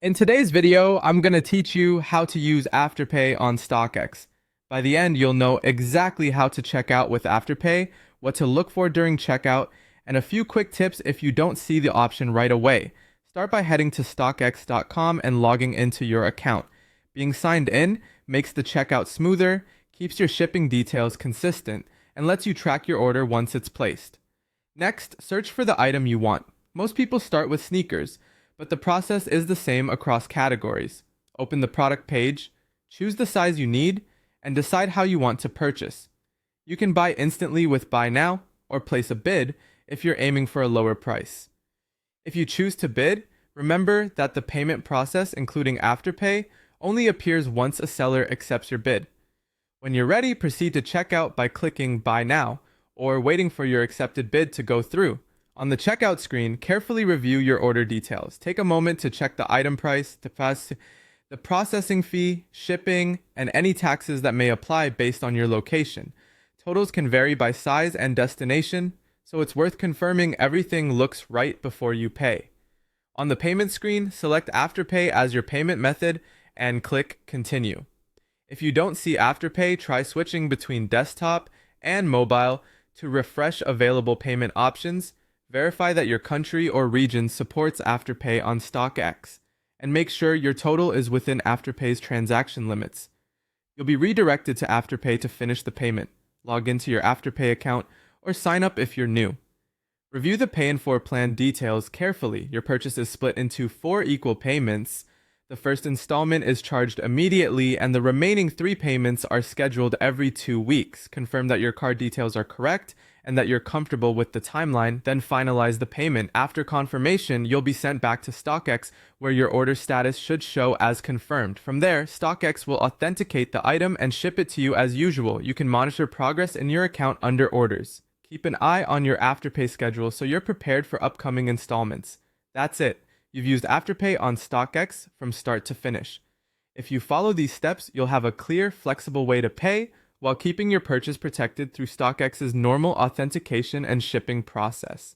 In today's video, I'm going to teach you how to use Afterpay on Stockx. By the end, you'll know exactly how to check out with Afterpay, what to look for during checkout, and a few quick tips if you don't see the option right away. Start by heading to stockx.com and logging into your account. Being signed in makes the checkout smoother, keeps your shipping details consistent, and lets you track your order once it's placed. Next, search for the item you want. Most people start with sneakers, but the process is the same across categories. Open the product page, choose the size you need, and decide how you want to purchase. You can buy instantly with Buy Now or place a bid if you're aiming for a lower price. If you choose to bid, remember that the payment process, including Afterpay, only appears once a seller accepts your bid. When you're ready, proceed to checkout by clicking Buy Now or waiting for your accepted bid to go through. On the checkout screen, carefully review your order details. Take a moment to check the item price, the processing fee, shipping, and any taxes that may apply based on your location. Totals can vary by size and destination, so it's worth confirming everything looks right before you pay. On the payment screen, select Afterpay as your payment method and click Continue. If you don't see Afterpay, try switching between desktop and mobile to refresh available payment options. Verify that your country or region supports Afterpay on Stockx, and make sure your total is within Afterpay's transaction limits. You'll be redirected to Afterpay to finish the payment. Log into your Afterpay account or sign up if you're new. Review the Pay in 4 plan details carefully. Your purchase is split into 4 equal payments. The first installment is charged immediately, and the remaining 3 payments are scheduled every 2 weeks. Confirm that your card details are correct and that you're comfortable with the timeline, then finalize the payment. After confirmation, you'll be sent back to Stockx, where your order status should show as confirmed. From there, Stockx will authenticate the item and ship it to you as usual. You can monitor progress in your account under orders. Keep an eye on your Afterpay schedule so you're prepared for upcoming installments. That's it. You've used Afterpay on Stockx from start to finish. If you follow these steps, you'll have a clear, flexible way to pay while keeping your purchase protected through Stockx's normal authentication and shipping process.